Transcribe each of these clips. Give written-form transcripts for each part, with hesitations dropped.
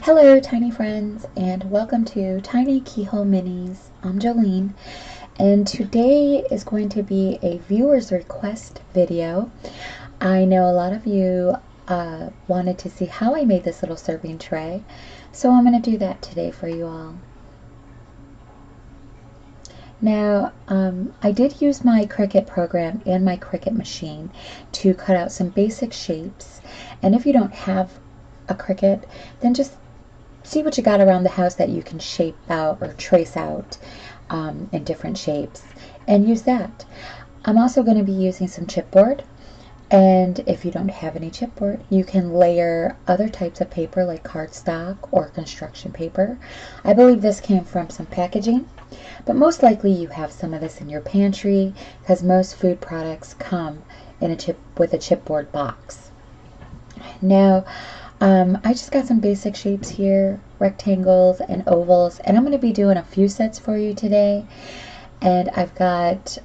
Hello, tiny friends, and welcome to Tiny KeyHole Minis. I'm Jolene, and today is going to be a viewer's request video. I know a lot of you wanted to see how I made this little serving tray, so I'm going to do that today for you all. Now, I did use my Cricut program and my Cricut machine to cut out some basic shapes, and if you don't have a Cricut, then just see what you got around the house that you can shape out or trace out in different shapes and use that. I'm also going to be using some chipboard, and if you don't have any chipboard, you can layer other types of paper like cardstock or construction paper. I believe this came from some packaging, but most likely you have some of this in your pantry because most food products come in with a chipboard box. Now, I just got some basic shapes here, rectangles and ovals, and I'm going to be doing a few sets for you today. And I've got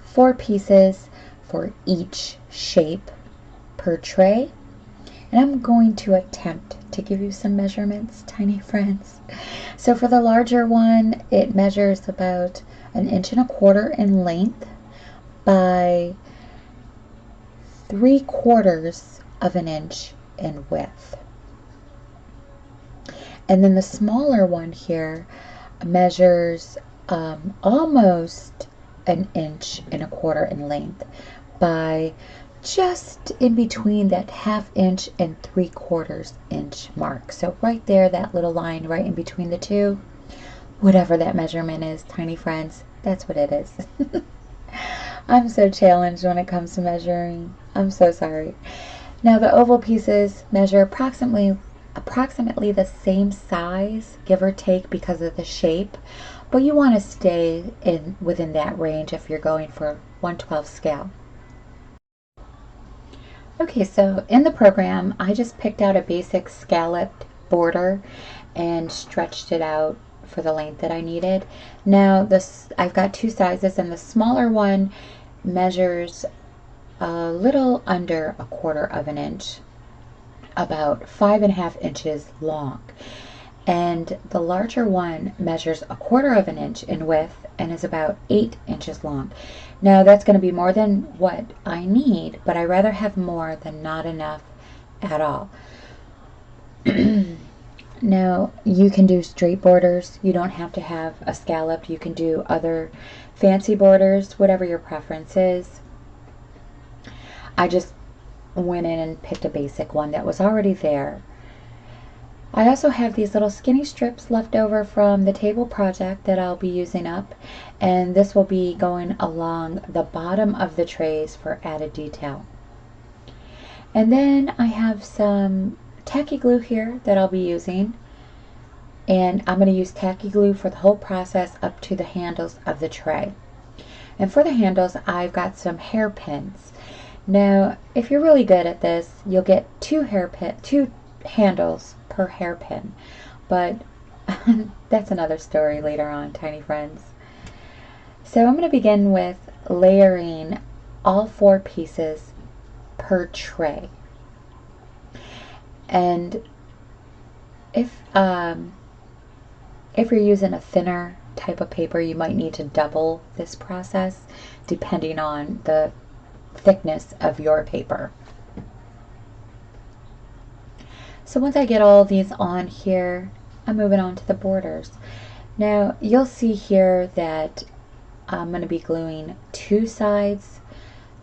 4 pieces for each shape per tray. And I'm going to attempt to give you some measurements, tiny friends. So for the larger one, it measures about 1.25 inches in length by 3/4 of an inch in width. And then the smaller one here measures almost 1.25 inches in length by just in between that 1/2 inch and 3/4 inch mark. So right there, that little line right in between the two, whatever that measurement is, tiny friends, that's what it is. I'm so challenged when it comes to measuring. I'm so sorry. Now the oval pieces measure approximately the same size, give or take, because of the shape, but you want to stay within that range if you're going for 1/12 scale. Okay, so in the program, I just picked out a basic scalloped border and stretched it out for the length that I needed. Now I've got 2 sizes, and the smaller one measures a little under 1/4 inch, about 5.5 inches long, and the larger one measures 1/4 inch in width and is about 8 inches long. Now that's going to be more than what I need, but I rather have more than not enough at all. Now you can do straight borders. You don't have to have a scalloped. You can do other fancy borders, whatever your preference is. I just went in and picked a basic one that was already there. I also have these little skinny strips left over from the table project that I'll be using up, and this will be going along the bottom of the trays for added detail. And then I have some tacky glue here that I'll be using, and I'm going to use tacky glue for the whole process up to the handles of the tray. And for the handles, I've got some hairpins. Now, if you're really good at this, you'll get 2 handles per hairpin, but that's another story later on, tiny friends. So I'm going to begin with layering all 4 pieces per tray. And if you're using a thinner type of paper, you might need to double this process depending on the thickness of your paper. So once I get all these on here, I'm moving on to the borders. Now you'll see here that I'm going to be gluing 2 sides.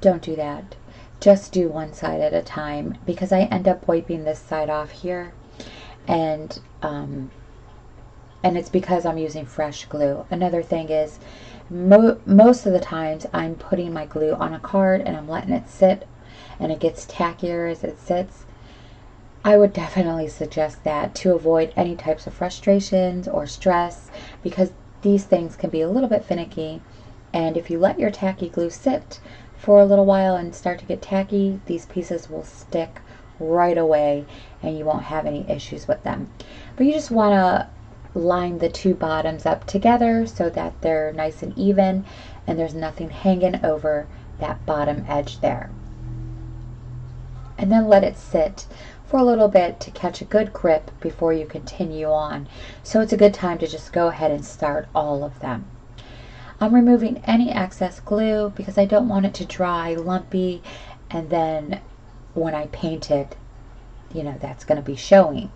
Don't do that. Just do one side at a time, because I end up wiping this side off here, and it's because I'm using fresh glue. Another thing is, most of the times I'm putting my glue on a card and I'm letting it sit, and it gets tackier as it sits. I would definitely suggest that to avoid any types of frustrations or stress, because these things can be a little bit finicky, and if you let your tacky glue sit for a little while and start to get tacky, these pieces will stick right away and you won't have any issues with them. But you just want to line the 2 bottoms up together so that they're nice and even and there's nothing hanging over that bottom edge there. And then let it sit for a little bit to catch a good grip before you continue on. So it's a good time to just go ahead and start all of them. I'm removing any excess glue because I don't want it to dry lumpy, and then when I paint it, you know, that's going to be showing.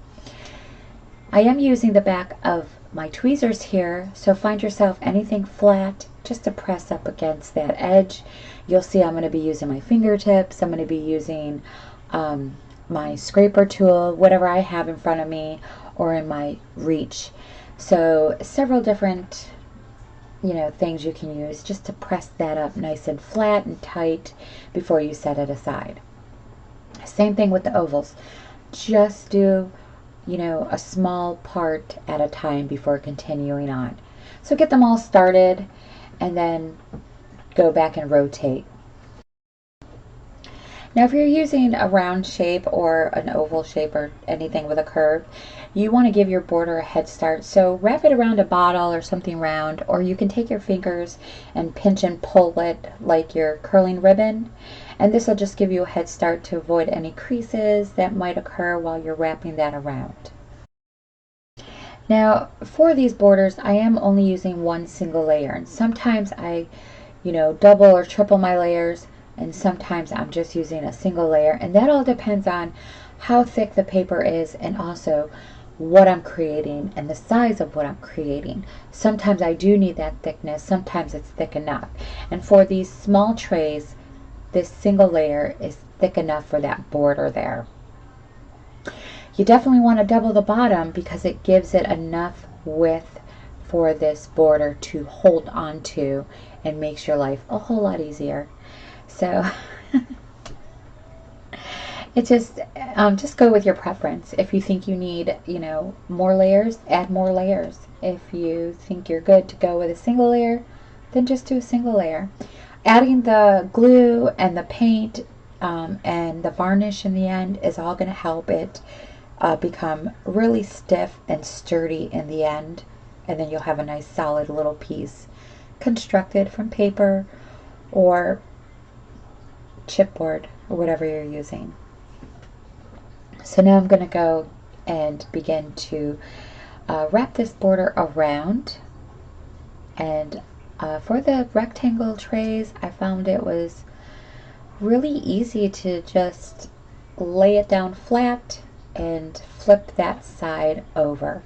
I am using the back of my tweezers here, so find yourself anything flat just to press up against that edge. You'll see I'm going to be using my fingertips. I'm going to be using my scraper tool, whatever I have in front of me or in my reach. So several different, you know, things you can use just to press that up nice and flat and tight before you set it aside. Same thing with the ovals. Just do, you know, a small part at a time before continuing on. So get them all started and then go back and rotate. Now if you're using a round shape or an oval shape or anything with a curve, you want to give your border a head start. So wrap it around a bottle or something round, or you can take your fingers and pinch and pull it like you're curling ribbon. And this will just give you a head start to avoid any creases that might occur while you're wrapping that around. Now for these borders, I am only using one single layer, and sometimes I, you know, double or triple my layers, and sometimes I'm just using a single layer, and that all depends on how thick the paper is and also what I'm creating and the size of what I'm creating. Sometimes I do need that thickness, sometimes it's thick enough. And for these small trays, this single layer is thick enough for that border there. You definitely want to double the bottom because it gives it enough width for this border to hold onto and makes your life a whole lot easier. So it just go with your preference. If you think you need, you know, more layers, add more layers. If you think you're good to go with a single layer, then just do a single layer. Adding the glue and the paint and the varnish in the end is all going to help it become really stiff and sturdy in the end, and then you'll have a nice solid little piece constructed from paper or chipboard or whatever you're using. So now I'm going to go and begin to wrap this border around. And for the rectangle trays, I found it was really easy to just lay it down flat and flip that side over.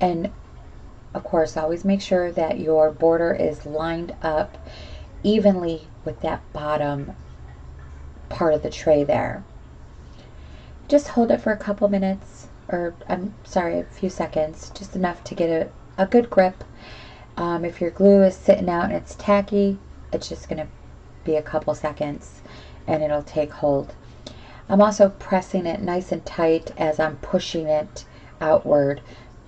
And of course, always make sure that your border is lined up evenly with that bottom part of the tray there. Just hold it for a couple minutes, or I'm sorry, a few seconds, just enough to get a good grip. If your glue is sitting out and it's tacky, it's just going to be a couple seconds and it'll take hold. I'm also pressing it nice and tight as I'm pushing it outward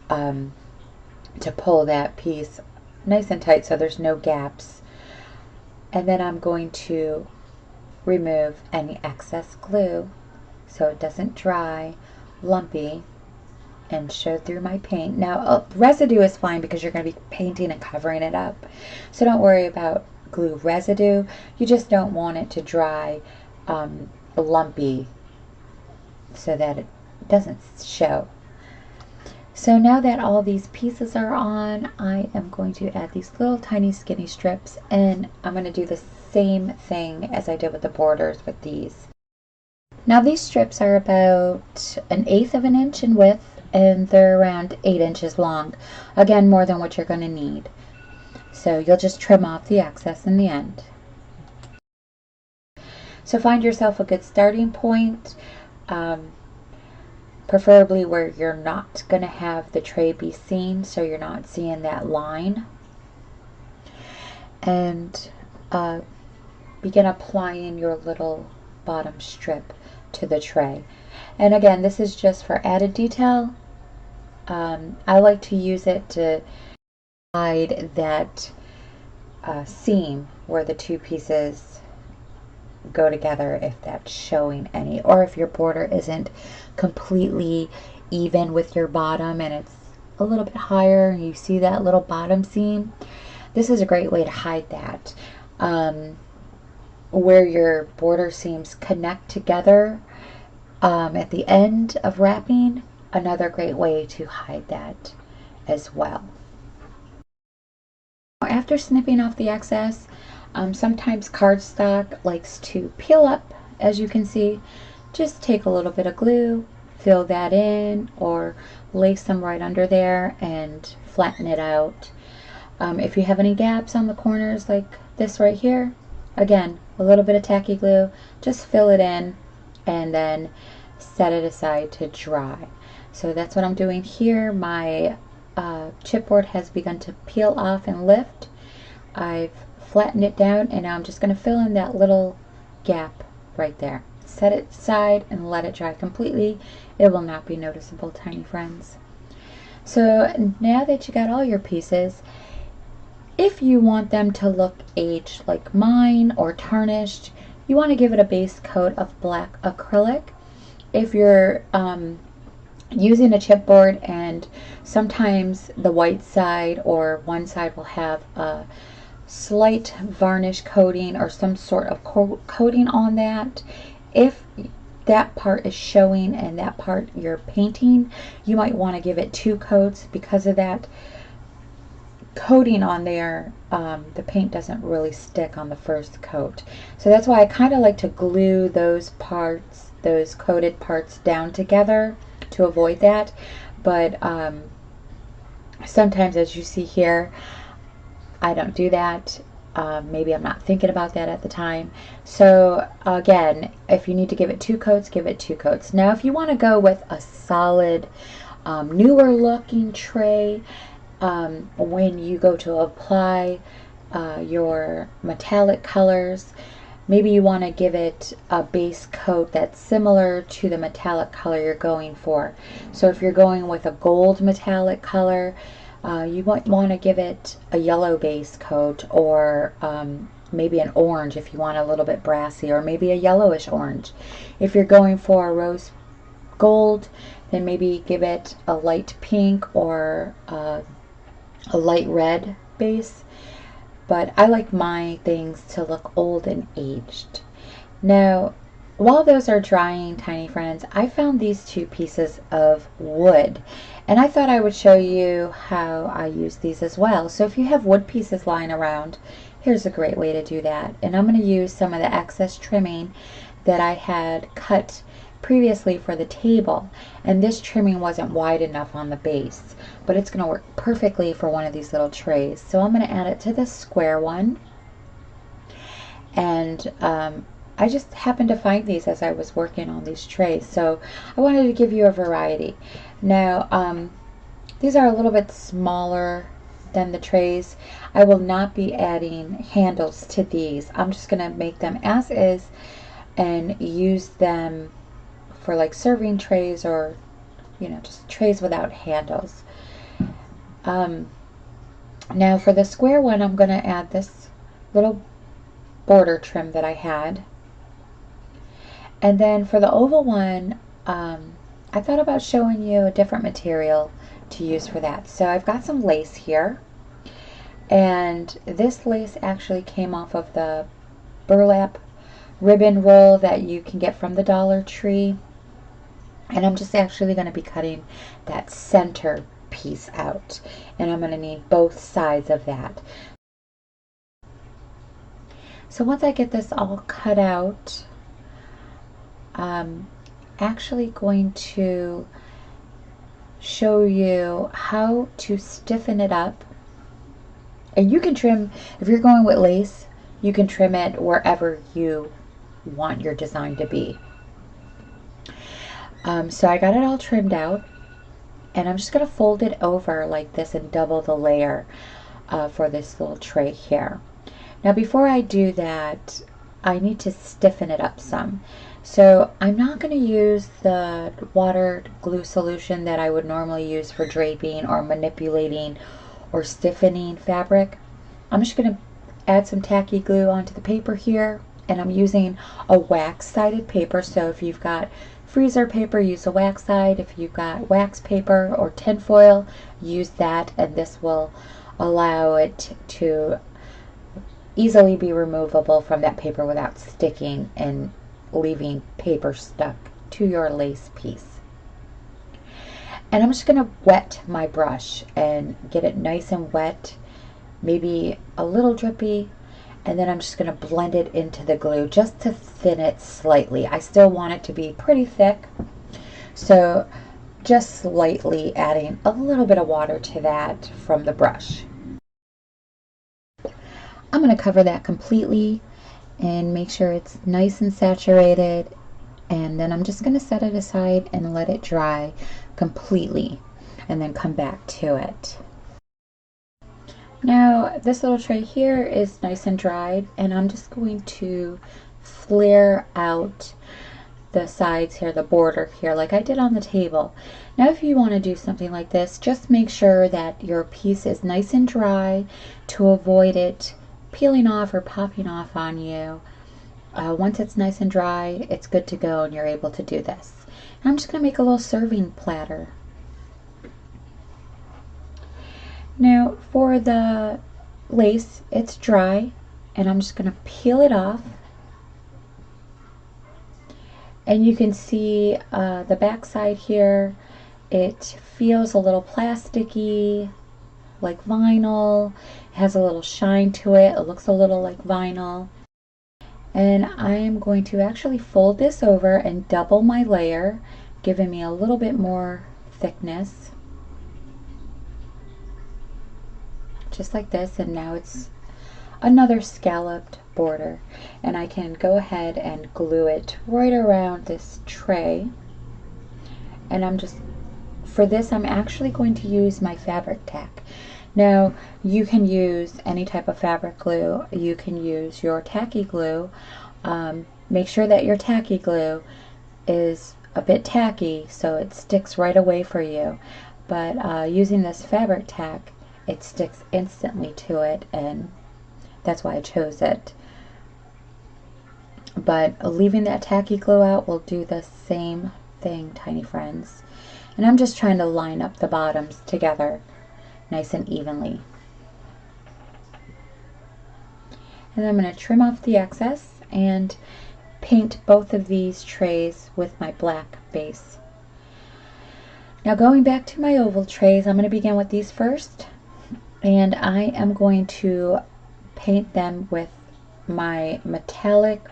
to pull that piece nice and tight so there's no gaps. And then I'm going to remove any excess glue so it doesn't dry lumpy and show through my paint. Now residue is fine because you're going to be painting and covering it up, so don't worry about glue residue. You just don't want it to dry lumpy so that it doesn't show. So now that all these pieces are on, I am going to add these little tiny skinny strips, and I'm going to do the same thing as I did with the borders with these. Now these strips are about 1/8 of an inch in width, and they're around 8 inches long. Again, more than what you're going to need. So you'll just trim off the excess in the end. So find yourself a good starting point, preferably where you're not going to have the tray be seen, so you're not seeing that line. And begin applying your little bottom strip to the tray. And again, this is just for added detail. I like to use it to hide that seam where the two pieces go together, if that's showing any, or if your border isn't completely even with your bottom and it's a little bit higher and you see that little bottom seam. This is a great way to hide that. where your border seams connect together at the end of wrapping, another great way to hide that as well. After snipping off the excess, sometimes cardstock likes to peel up, as you can see. Just take a little bit of glue, fill that in, or lace them right under there and flatten it out. If you have any gaps on the corners like this right here, again, a little bit of tacky glue, just fill it in and then set it aside to dry. So that's what I'm doing here. My chipboard has begun to peel off and lift. I've flattened it down, and now I'm just going to fill in that little gap right there. Set it aside and let it dry completely. It will not be noticeable, tiny friends. So now that you got all your pieces, if you want them to look aged like mine or tarnished, you want to give it a base coat of black acrylic. If you're using a chipboard and sometimes the white side or one side will have a slight varnish coating or some sort of coating on that, if that part is showing and that part you're painting, you might want to give it 2 coats because of that coating on there. The paint doesn't really stick on the first coat, so that's why I kind of like to glue those parts, those coated parts, down together to avoid that. But sometimes, as you see here, I don't do that. Maybe I'm not thinking about that at the time. So again, if you need to give it 2 coats, give it 2 coats. Now if you want to go with a solid, newer looking tray, when you go to apply your metallic colors, maybe you want to give it a base coat that's similar to the metallic color you're going for. So if you're going with a gold metallic color, you might want to give it a yellow base coat, or maybe an orange if you want a little bit brassy, or maybe a yellowish orange. If you're going for a rose gold, then maybe give it a light pink or a light red base. But I like my things to look old and aged. Now, while those are drying, tiny friends, I found these 2 pieces of wood, and I thought I would show you how I use these as well. So if you have wood pieces lying around, here's a great way to do that. And I'm going to use some of the excess trimming that I had cut previously for the table, and this trimming wasn't wide enough on the base, but it's going to work perfectly for one of these little trays. So I'm going to add it to this square one, and I just happened to find these as I was working on these trays, so I wanted to give you a variety. Now these are a little bit smaller than the trays. I will not be adding handles to these. I'm just going to make them as is and use them for like serving trays, or just trays without handles. Now for the square one, I'm going to add this little border trim that I had. And then for the oval one, I thought about showing you a different material to use for that. So I've got some lace here, and this lace actually came off of the burlap ribbon roll that you can get from the Dollar Tree. And I'm just actually going to be cutting that center piece out, and I'm going to need both sides of that. So once I get this all cut out, I'm actually going to show you how to stiffen it up. And you can trim, if you're going with lace, you can trim it wherever you want your design to be. So I got it all trimmed out, and I'm just going to fold it over like this and double the layer for this little tray here. Now before I do that, I need to stiffen it up some. So I'm not going to use the water glue solution that I would normally use for draping or manipulating or stiffening fabric. I'm just going to add some tacky glue onto the paper here, and I'm using a wax-sided paper. So if you've got freezer paper, use a wax side. If you've got wax paper or tinfoil, use that, and this will allow it to easily be removable from that paper without sticking and leaving paper stuck to your lace piece. And I'm just going to wet my brush and get it nice and wet, maybe a little drippy, and then I'm just going to blend it into the glue just to thin it slightly. I still want it to be pretty thick, so just slightly adding a little bit of water to that from the brush. I'm going to cover that completely and make sure it's nice and saturated, and then I'm just going to set it aside and let it dry completely and then come back to it. Now this little tray here is nice and dried, and I'm just going to flare out the sides here, the border here, like I did on the table. Now if you want to do something like this, just make sure that your piece is nice and dry to avoid it peeling off or popping off on you. Once it's nice and dry, it's good to go and you're able to do this. And I'm just going to make a little serving platter. Now for the lace, it's dry, and I'm just going to peel it off. And you can see the back side here, it feels a little plasticky, like vinyl. It has a little shine to it. It looks a little like vinyl. And I am going to actually fold this over and double my layer, giving me a little bit more thickness. Just like this, and now it's another scalloped border, and I can go ahead and glue it right around this tray. And I'm just, for this, I'm actually going to use my fabric tack. Now you can use any type of fabric glue. You can use your tacky glue. Make sure that your tacky glue is a bit tacky so it sticks right away for you, but using this fabric tack, it sticks instantly to it, and that's why I chose it. But leaving that tacky glue out will do the same thing, tiny friends. And I'm just trying to line up the bottoms together nice and evenly. And I'm going to trim off the excess and paint both of these trays with my black base. Now going back to my oval trays, I'm going to begin with these first. And I am going to paint them with my metallic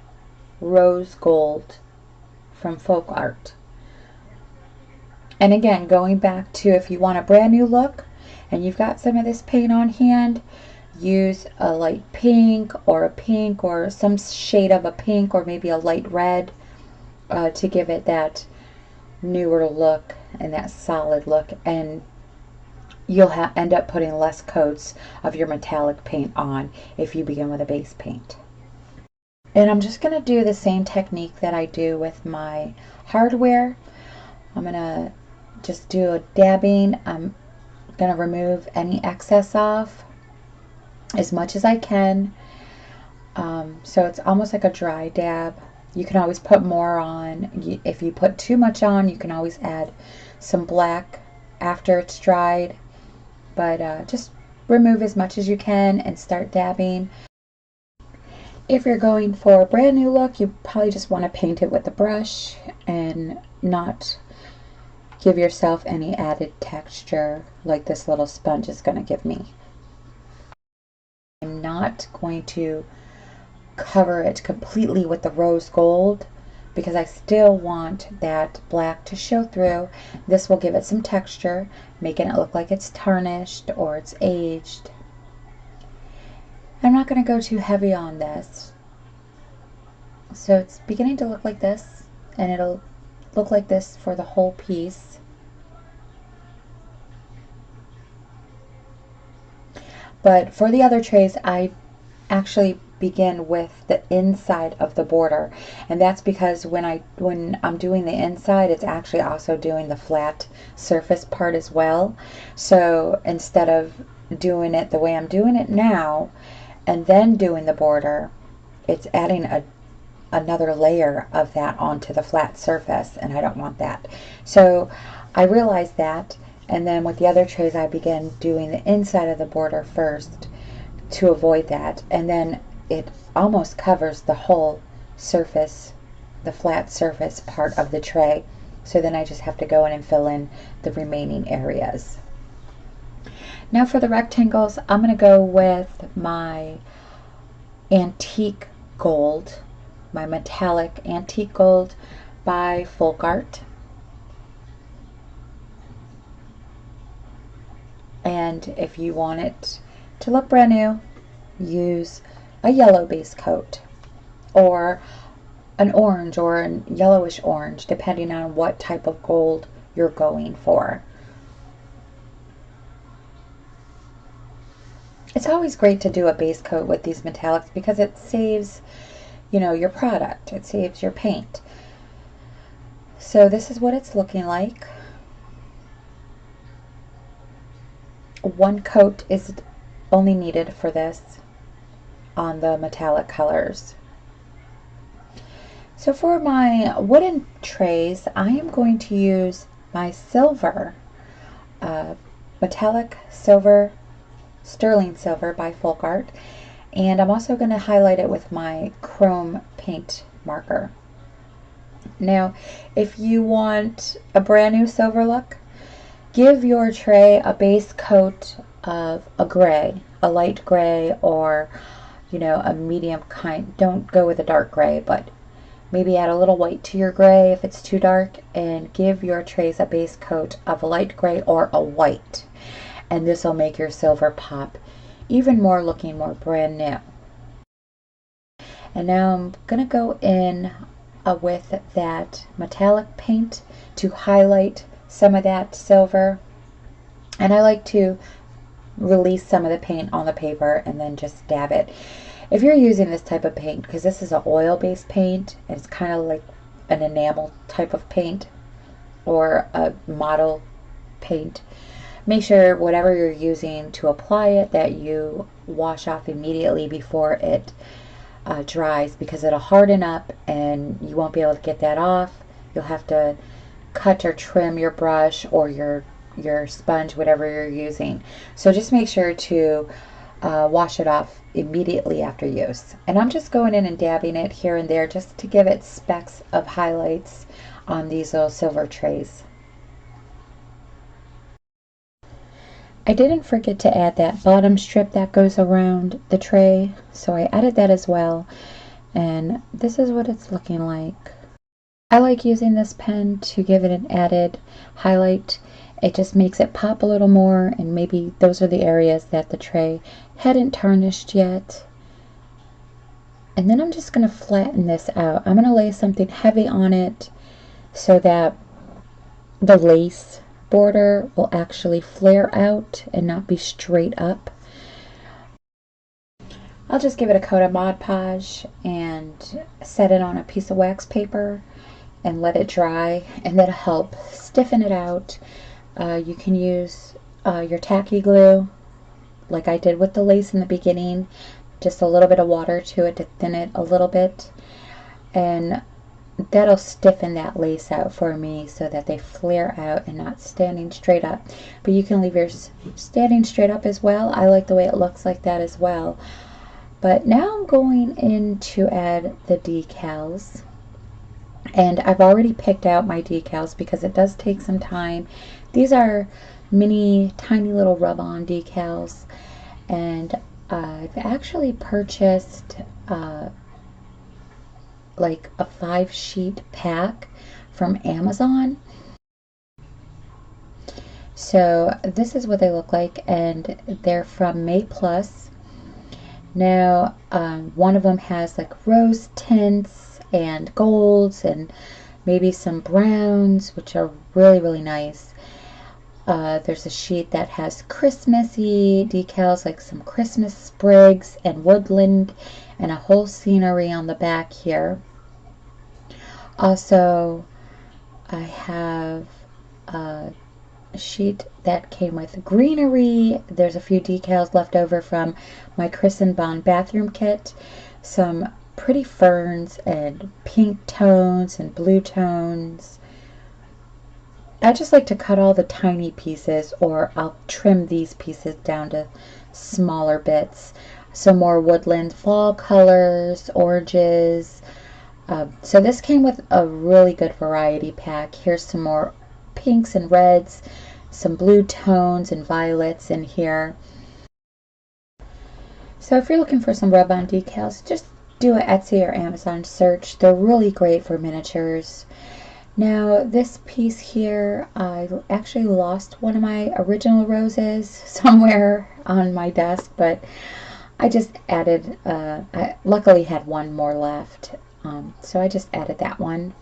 rose gold from Folk Art. And again, going back to, if you want a brand new look and you've got some of this paint on hand, use a light pink or some shade of a pink, or maybe a light red to give it that newer look and that solid look, and you'll end up putting less coats of your metallic paint on if you begin with a base paint. And I'm just going to do the same technique that I do with my hardware. I'm going to just do a dabbing. I'm going to remove any excess off as much as I can. So it's almost like a dry dab. You can always put more on. If you put too much on, you can always add some black after it's dried. But just remove as much as you can and start dabbing. If you're going for a brand new look, you probably just want to paint it with the brush and not give yourself any added texture like this little sponge is going to give me. I'm not going to cover it completely with the rose gold because I still want that black to show through. This will give it some texture, making it look like it's tarnished or it's aged. I'm not going to go too heavy on this. So it's beginning to look like this, and it'll look like this for the whole piece. But for the other trays, I actually begin with the inside of the border, and that's because when I'm doing the inside, it's actually also doing the flat surface part as well. So instead of doing it the way I'm doing it now and then doing the border, it's adding another layer of that onto the flat surface, and I don't want that. So I realized that, and then with the other trays I began doing the inside of the border first to avoid that, and then it almost covers the whole surface, the flat surface part of the tray. So then I just have to go in and fill in the remaining areas. Now for the rectangles, I'm going to go with my antique gold, my metallic antique gold by Folk Art. And if you want it to look brand new, use a yellow base coat or an orange or a yellowish orange, depending on what type of gold you're going for. It's always great to do a base coat with these metallics because it saves, your product. It saves your paint. So this is what it's looking like. One coat is only needed for this on the metallic colors. So for my wooden trays, I am going to use my silver, metallic silver, sterling silver by Folk Art, and I'm also going to highlight it with my chrome paint marker. Now, if you want a brand new silver look, give your tray a base coat of a gray, a light gray, or a medium kind. Don't go with a dark gray, but maybe add a little white to your gray if it's too dark, and give your trays a base coat of a light gray or a white. And this will make your silver pop even more, looking more brand new. And now I'm going to go in with that metallic paint to highlight some of that silver. And I like to release some of the paint on the paper and then just dab it. If you're using this type of paint, because this is an oil-based paint, and it's kind of like an enamel type of paint or a model paint, make sure whatever you're using to apply it that you wash off immediately before it dries, because it'll harden up and you won't be able to get that off. You'll have to cut or trim your brush or your sponge, whatever you're using. So just make sure to wash it off immediately after use. And I'm just going in and dabbing it here and there just to give it specks of highlights on these little silver trays. I didn't forget to add that bottom strip that goes around the tray, so I added that as well, and this is what it's looking like. I like using this pen to give it an added highlight. It just makes it pop a little more, and maybe those are the areas that the tray hadn't tarnished yet. And then I'm just going to flatten this out. I'm going to lay something heavy on it so that the lace border will actually flare out and not be straight up. I'll just give it a coat of Mod Podge and set it on a piece of wax paper and let it dry, and that'll help stiffen it out. You can use your tacky glue like I did with the lace in the beginning, just a little bit of water to it to thin it a little bit, and that'll stiffen that lace out for me so that they flare out and not standing straight up. But you can leave yours standing straight up as well. I like the way it looks like that as well. But now I'm going in to add the decals, and I've already picked out my decals because it does take some time. These are mini tiny little rub-on decals, and I've actually purchased like a 5-sheet pack from Amazon. So this is what they look like, and they're from May Plus. Now one of them has like rose tints and golds and maybe some browns, which are really nice. There's a sheet that has Christmassy decals, like some Christmas sprigs and woodland and a whole scenery on the back here. Also, I have a sheet that came with greenery. There's a few decals left over from my Chris and Bond bathroom kit. Some pretty ferns and pink tones and blue tones. I just like to cut all the tiny pieces, or I'll trim these pieces down to smaller bits. some more woodland fall colors, oranges. So this came with a really good variety pack. Here's some more pinks and reds, some blue tones and violets in here. So if you're looking for some rub-on decals, just do an Etsy or Amazon search. They're really great for miniatures. Now this piece here, I actually lost one of my original roses somewhere on my desk, but I just added, I luckily had one more left, so I just added that one.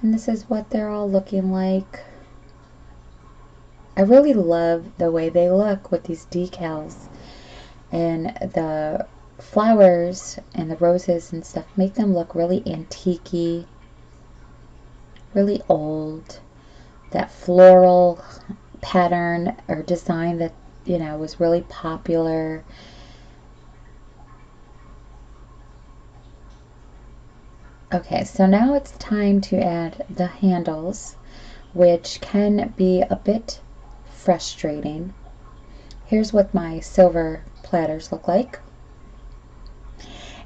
And this is what they're all looking like. I really love the way they look with these decals, and the flowers and the roses and stuff make them look really antique-y, really old. That floral pattern or design that, you know, was really popular. Okay, so now it's time to add the handles, which can be a bit frustrating. Here's what my silver platters look like.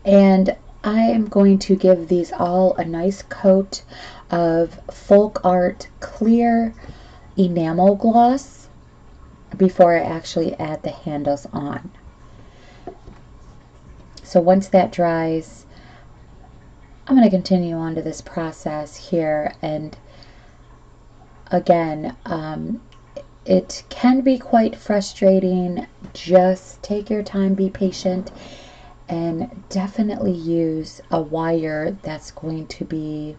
And I am going to give these all a nice coat of Folk Art clear enamel gloss before I actually add the handles on. So once that dries, I'm going to continue on to this process here, and again, it can be quite frustrating. Just take your time, be patient, and definitely use a wire that's going to be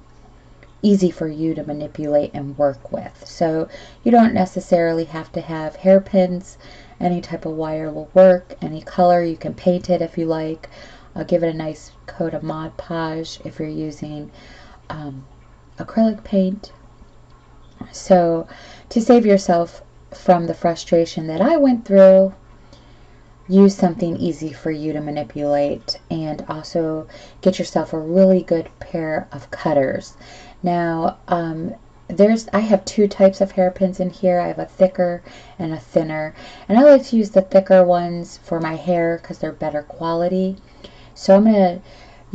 easy for you to manipulate and work with. So you don't necessarily have to have hairpins. Any type of wire will work, any color. You can paint it if you like. Give it a nice coat of Mod Podge if you're using acrylic paint. So to save yourself from the frustration that I went through, use something easy for you to manipulate, and also get yourself a really good pair of cutters. Now I have two types of hairpins in here. I have a thicker and a thinner, and I like to use the thicker ones for my hair because they're better quality. So I'm going to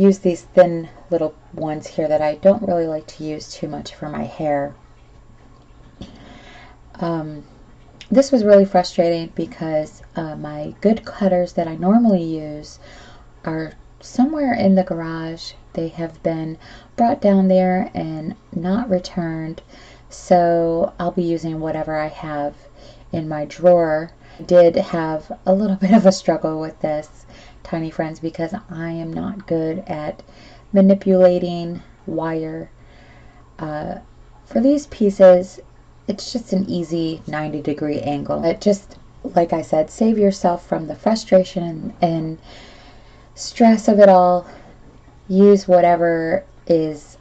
use these thin little ones here that I don't really like to use too much for my hair. This was really frustrating because my good cutters that I normally use are somewhere in the garage. They have been brought down there and not returned, so I'll be using whatever I have in my drawer. I did have a little bit of a struggle with this, tiny friends, because I am not good at manipulating wire. For these pieces, it's just an easy 90-degree angle. It just, like I said, save yourself from the frustration and stress of it all. Use whatever is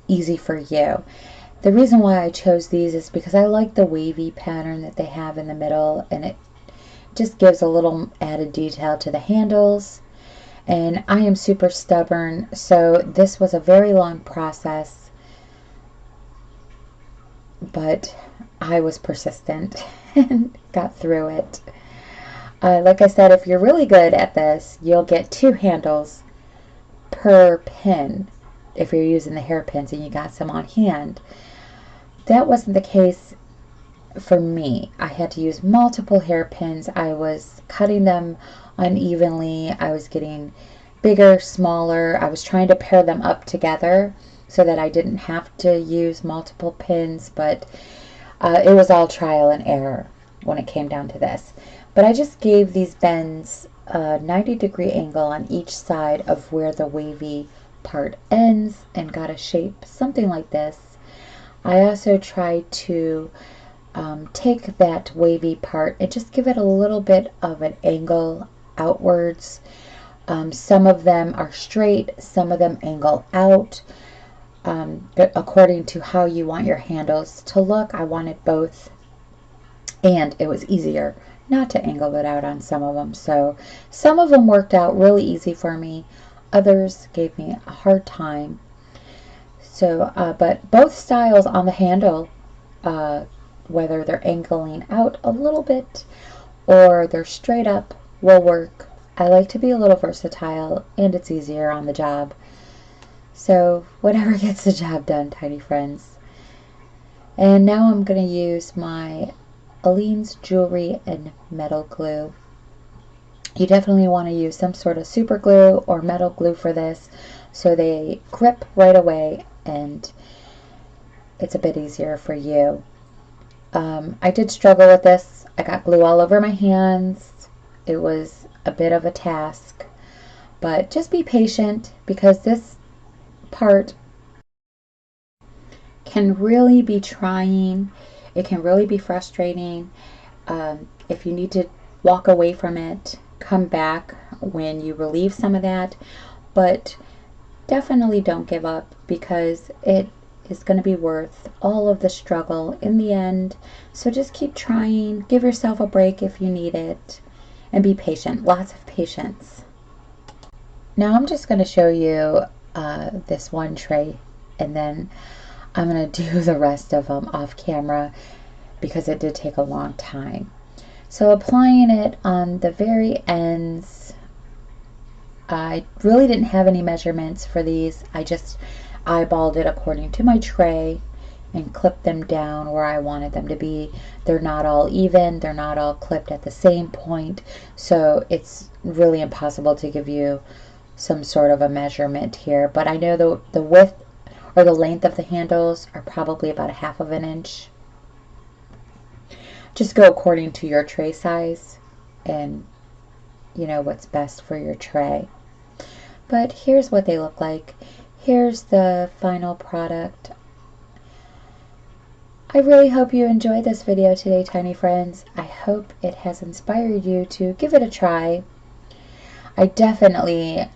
easy for you. The reason why I chose these is because I like the wavy pattern that they have in the middle, and it just gives a little added detail to the handles. And I am super stubborn, so this was a very long process, but I was persistent and got through it. Like I said, if you're really good at this, you'll get 2 handles per pin if you're using the hairpins and you got some on hand. That wasn't the case for me. I had to use multiple hairpins. I was cutting them unevenly. I was getting bigger, smaller. I was trying to pair them up together so that I didn't have to use multiple pins, but it was all trial and error when it came down to this. But I just gave these bends a 90-degree angle on each side of where the wavy part ends and got a shape something like this. I also tried to take that wavy part and just give it a little bit of an angle outwards. Some of them are straight, some of them angle out. According to how you want your handles to look, I wanted both, and it was easier not to angle it out on some of them. So some of them worked out really easy for me, others gave me a hard time. So but both styles on the handle, whether they're angling out a little bit or they're straight up will work. I like to be a little versatile, and it's easier on the job. So whatever gets the job done, tiny friends. And now I'm going to use my Aleene's Jewelry and Metal Glue. You definitely want to use some sort of super glue or metal glue for this so they grip right away and it's a bit easier for you. I did struggle with this. I got glue all over my hands. It was a bit of a task, but just be patient because this part can really be trying. It can really be frustrating. If you need to walk away from it, come back when you relieve some of that, but definitely don't give up because it is going to be worth all of the struggle in the end. So just keep trying, give yourself a break if you need it, and be patient. Lots of patience. Now I'm just going to show you this one tray, and then I'm going to do the rest of them off camera because it did take a long time. So applying it on the very ends, I really didn't have any measurements for these. I just eyeballed it according to my tray and clipped them down where I wanted them to be. They're not all even, they're not all clipped at the same point, so it's really impossible to give you some sort of a measurement here. But I know the width or the length of the handles are probably about 1/2 of an inch. Just go according to your tray size and you know what's best for your tray. But here's what they look like. Here's the final product. I really hope you enjoyed this video today, tiny friends. I hope it has inspired you to give it a try. I definitely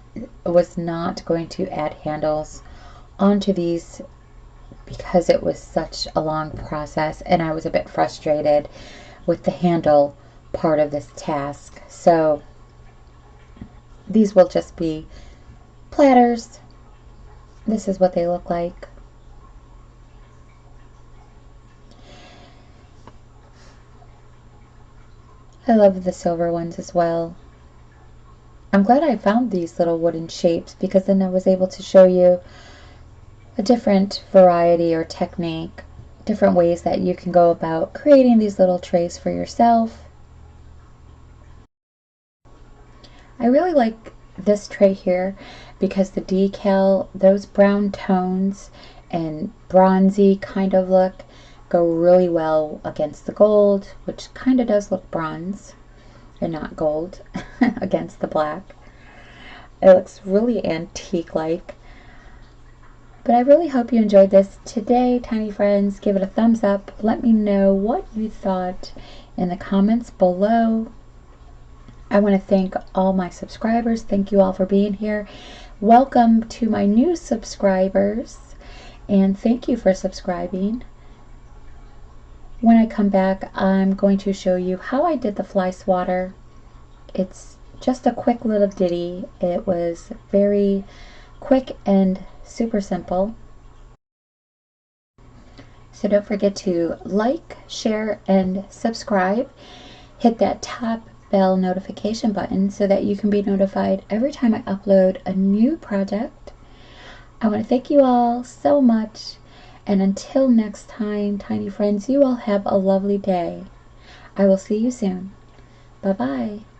was not going to add handles onto these because it was such a long process and I was a bit frustrated with the handle part of this task. So these will just be platters. This is what they look like. I love the silver ones as well. I'm glad I found these little wooden shapes because then I was able to show you a different variety or technique, different ways that you can go about creating these little trays for yourself. I really like this tray here because the decal, those brown tones and bronzy kind of look go really well against the gold, which kind of does look bronze and not gold against the black. It looks really antique-like. But I really hope you enjoyed this today, tiny friends. Give it a thumbs up. Let me know what you thought in the comments below. I want to thank all my subscribers. Thank you all for being here. Welcome to my new subscribers, and thank you for subscribing. When I come back, I'm going to show you how I did the fly swatter. It's just a quick little ditty. It was very quick and super simple. So don't forget to like, share, and subscribe. Hit that top bell notification button so that you can be notified every time I upload a new project. I want to thank you all so much, and until next time, tiny friends, you all have a lovely day. I will see you soon. Bye-bye.